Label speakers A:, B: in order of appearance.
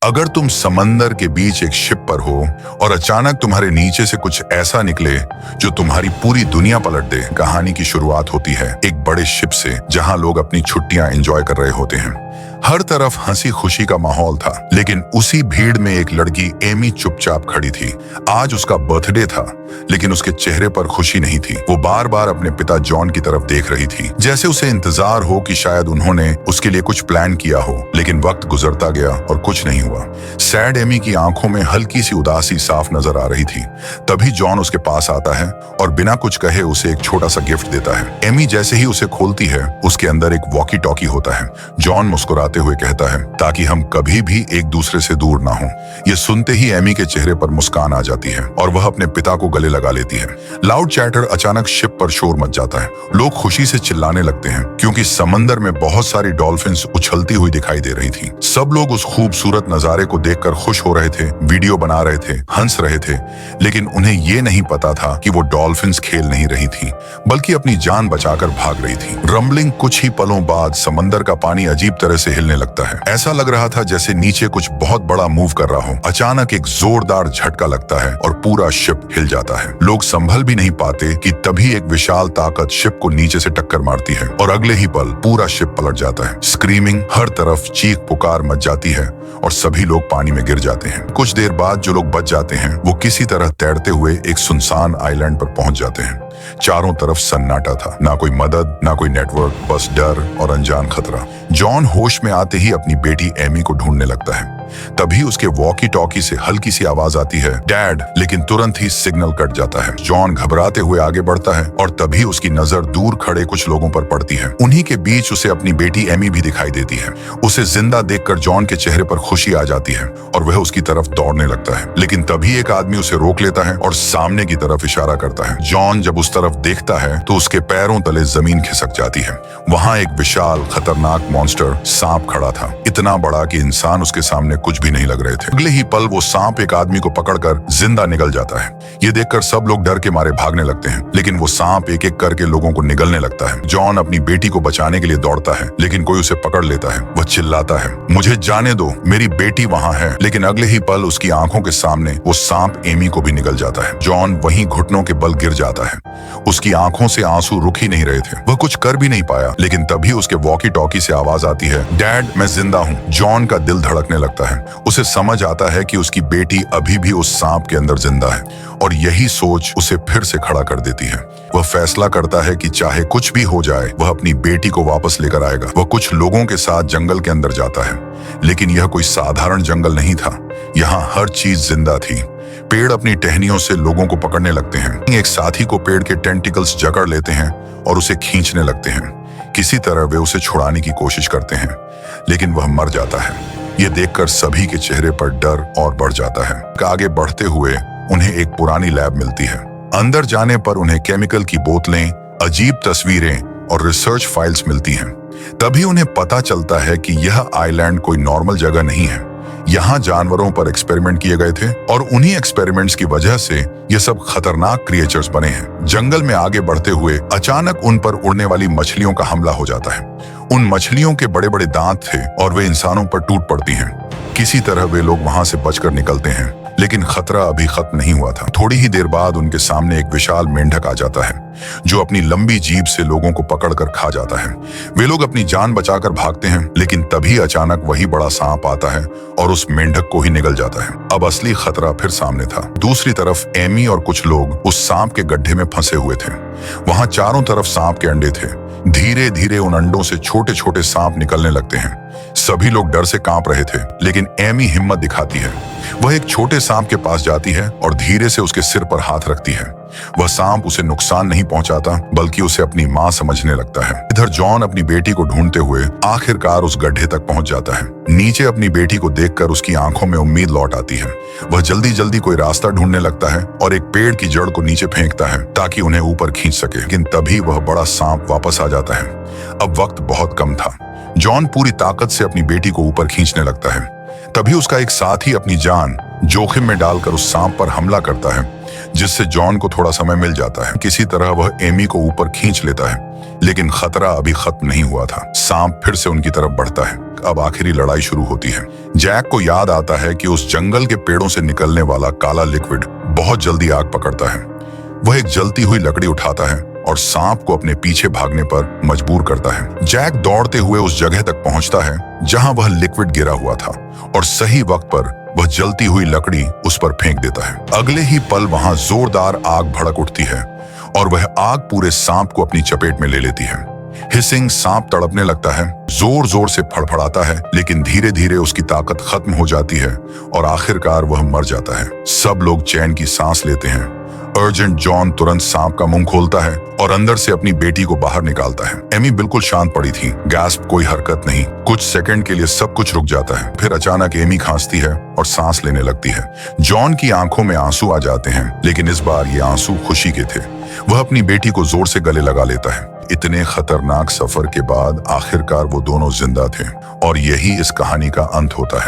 A: अगर तुम समंदर के बीच एक शिप पर हो और अचानक तुम्हारे नीचे से कुछ ऐसा निकले जो तुम्हारी पूरी दुनिया पलट दे। कहानी की शुरुआत होती है एक बड़े शिप से, जहां लोग अपनी छुट्टियां एंजॉय कर रहे होते हैं। हर तरफ हंसी खुशी का माहौल था, लेकिन उसी भीड़ में एक लड़की एमी चुपचाप खड़ी थी। आज उसका बर्थडे था, लेकिन उसके चेहरे पर खुशी नहीं थी। वो बार बार अपने पिता जॉन की तरफ देख रही थी, जैसे उसे इंतजार हो कि शायद उन्होंने उसके लिए कुछ प्लान किया हो। लेकिन वक्त गुजरता गया और कुछ नहीं हुआ। सैड एमी की आंखों में हल्की सी उदासी साफ नजर आ रही थी। तभी जॉन उसके पास आता है और बिना कुछ कहे उसे एक छोटा सा गिफ्ट देता है। एमी जैसे ही उसे खोलती है, उसके अंदर एक वॉकी टॉकी होता है। जॉन मुस्कुराते हुए कहता है, ताकि हम कभी भी एक दूसरे से दूर ना हो। ये सुनते ही एमी के चेहरे पर मुस्कान आ जाती है और वह अपने पिता को गले लगा लेती है। लाउड चैटर अचानक शिप पर शोर मच जाता है। लोग खुशी से चिल्लाने लगते हैं, क्योंकि समंदर में बहुत सारी डॉल्फिन्स उछलती हुई दिखाई दे रही थी। सब लोग उस खूबसूरत नजारे को देखकर खुश हो रहे थे, वीडियो बना रहे थे, हंस रहे थे। लेकिन उन्हें ये नहीं पता था कि वो डॉल्फिन्स खेल नहीं रही थी, बल्कि अपनी जान बचाकर भाग रही थी। रंबलिंग कुछ ही पलों बाद समंदर का पानी अजीब तरह से हिलने लगता है। ऐसा लग रहा था जैसे नीचे कुछ बहुत बड़ा मूव कर रहा हो। अचानक एक जोरदार झटका लगता है और पूरा शिप हिल जाता है। लोग संभल भी नहीं पाते कि तभी एक विशाल ताकत शिप को नीचे से टक्कर मारती है और अगले ही पल पूरा शिप पलट जाता है। स्क्रीमिंग, हर तरफ चीख पुकार मच जाती है और सभी लोग पानी में गिर जाते हैं। कुछ देर बाद जो लोग बच जाते हैं, वो किसी तरह तैरते हुए एक सुनसान आइलैंड पर पहुंच जाते हैं। चारों तरफ सन्नाटा था, ना कोई मदद, ना कोई नेटवर्क, बस डर और अनजान खतरा। जॉन होश में आते ही अपनी बेटी एमी को ढूंढने लगता है। तभी उसके वॉकी टॉकी से हल्की सी आवाज आती है, डैड, लेकिन तुरंत ही सिग्नल कट जाता है। जॉन घबराते हुए आगे बढ़ता है और तभी उसकी नजर दूर खड़े कुछ लोगों पर पड़ती है। उन्हीं के बीच उसे अपनी बेटी एमी भी दिखाई देती है। उसे जिंदा देखकर जॉन के चेहरे पर खुशी आ जाती है और वह उसकी तरफ दौड़ने लगता है। लेकिन तभी एक आदमी उसे रोक लेता है और सामने की तरफ इशारा करता है। जॉन जब उस तरफ देखता है तो उसके पैरों तले जमीन खिसक जाती है। वहां एक विशाल खतरनाक मॉन्स्टर सांप खड़ा था, इतना बड़ा कि इंसान उसके सामने कुछ भी नहीं लग रहे थे। अगले ही पल वो सांप एक आदमी को पकड़कर जिंदा निगल जाता है। ये देखकर सब लोग डर के मारे भागने लगते हैं, लेकिन वो सांप एक एक करके लोगों को निगलने लगता है। जॉन अपनी बेटी को बचाने के लिए दौड़ता है, लेकिन कोई उसे पकड़ लेता है। वह चिल्लाता है, मुझे जाने दो, मेरी बेटी वहां है। लेकिन अगले ही पल उसकी आंखों के सामने वो सांप एमी को भी निगल जाता है। जॉन वहीं घुटनों के बल गिर जाता है। उसकी आंखों से आंसू रुक ही नहीं रहे थे। वह कुछ कर भी नहीं पाया। लेकिन तभी उसके वॉकी टॉकी से आवाज आती है, डैड, मैं जिंदा हूँ। जॉन का दिल धड़कने लगता है। उसे समझ आता है कि उसकी बेटी अभी भी उस सांप के अंदर जिंदा है और यही सोच उसे फिर से खड़ा कर देती है। वह फैसला करता है कि चाहे कुछ भी हो जाए, वह अपनी बेटी को वापस लेकर आएगा। वह कुछ लोगों के साथ जंगल के अंदर जाता है, लेकिन यह कोई साधारण जंगल नहीं था। यहाँ हर चीज जिंदा थी। पेड़ अपनी टहनियों से लोगों को पकड़ने लगते हैं। एक साथी को पेड़ के टेंटिकल्स जकड़ लेते हैं और उसे खींचने लगते हैं। किसी तरह वे उसे छुड़ाने की कोशिश करते हैं, लेकिन वह मर जाता है। ये देखकर सभी के चेहरे पर डर और बढ़ जाता है। आगे बढ़ते हुए उन्हें एक पुरानी लैब मिलती है। अंदर जाने पर उन्हें केमिकल की बोतलें, अजीब तस्वीरें और रिसर्च फाइल्स मिलती हैं। तभी उन्हें पता चलता है कि यह आइलैंड कोई नॉर्मल जगह नहीं है। यहाँ जानवरों पर एक्सपेरिमेंट किए गए थे और उन्हीं एक्सपेरिमेंट्स की वजह से ये सब खतरनाक क्रिएचर्स बने हैं। जंगल में आगे बढ़ते हुए अचानक उन पर उड़ने वाली मछलियों का हमला हो जाता है। उन मछलियों के बड़े बड़े दांत थे और वे इंसानों पर टूट पड़ती हैं। किसी तरह वे लोग वहां से बचकर निकलते हैं, लेकिन खतरा अभी खत्म नहीं हुआ था। थोड़ी ही देर बाद उनके सामने एक विशाल मेंढक आ जाता है, जो अपनी लंबी जीभ से लोगों को पकड़कर खा जाता है। वे लोग अपनी जान बचाकर भागते हैं, लेकिन तभी अचानक वही बड़ा सांप आता है और उस मेंढक को ही निगल जाता है। अब असली खतरा फिर सामने था। दूसरी तरफ एमी और कुछ लोग उस सांप के गड्ढे में फंसे हुए थे। वहां चारों तरफ सांप के अंडे थे। धीरे धीरे उन अंडों से छोटे छोटे सांप निकलने लगते हैं। सभी लोग डर से कांप रहे थे, लेकिन एमी हिम्मत दिखाती है। वह एक छोटे सांप के पास जाती है और धीरे से उसके सिर पर हाथ रखती है। वह सांप उसे नुकसान नहीं पहुंचाता, बल्कि उसे अपनी मां समझने लगता है। इधर जॉन अपनी बेटी को ढूंढते हुए आखिरकार उस गड्ढे तक पहुंच जाता है। नीचे अपनी बेटी को देखकर उसकी आंखों में उम्मीद लौट आती है। वह जल्दी जल्दी कोई रास्ता ढूंढने लगता है और एक पेड़ की जड़ को नीचे फेंकता है, ताकि उन्हें ऊपर खींच सके। लेकिन तभी वह बड़ा सांप वापस आ जाता है। अब वक्त बहुत कम था। जॉन पूरी ताकत से अपनी बेटी को ऊपर खींचने लगता है। तभी उसका एक साथी अपनी जान जोखिम में डालकर उस सांप पर हमला करता है। जिससे जॉन को थोड़ा समय मिल जाता है। किसी तरह वह एमी को ऊपर खींच लेता है, लेकिन खतरा अभी खत्म नहीं हुआ था। सांप फिर से उनकी तरफ बढ़ता है। अब आखिरी लड़ाई शुरू होती है। जैक को याद आता है कि उस जंगल के पेड़ों से निकलने वाला काला लिक्विड बहुत जल्दी आग पकड़ता है। वह एक जलती हुई लकड़ी उठाता है और सांप को अपने पीछे भागने पर मजबूर करता है। जैक दौड़ते हुए उस जगह तक पहुंचता है जहां वह लिक्विड गिरा हुआ था और सही वक्त पर वह जलती हुई लकड़ी उस पर फेंक देता है। अगले ही पल वहां जोरदार आग भड़क उठती है और वह आग पूरे सांप को अपनी चपेट में ले लेती है। हिसिंग सांप तड़पने लगता है, जोर जोर से फड़फड़ाता है, लेकिन धीरे धीरे उसकी ताकत खत्म हो जाती है और आखिरकार वह मर जाता है। सब लोग चैन की सांस लेते हैं। अर्जेंट जॉन तुरंत सांप का मुंह खोलता है और अंदर से अपनी बेटी को बाहर निकालता है। एमी बिल्कुल शांत पड़ी थी, गैस्प, कोई हरकत नहीं। कुछ सेकंड के लिए सब कुछ रुक जाता है। फिर अचानक एमी खांसती है और सांस लेने लगती है। जॉन की आंखों में आंसू आ जाते हैं, लेकिन इस बार ये आंसू खुशी के थे। वह अपनी बेटी को जोर से गले लगा लेता है। इतने खतरनाक सफर के बाद आखिरकार वो दोनों जिंदा थे और यही इस कहानी का अंत होता है।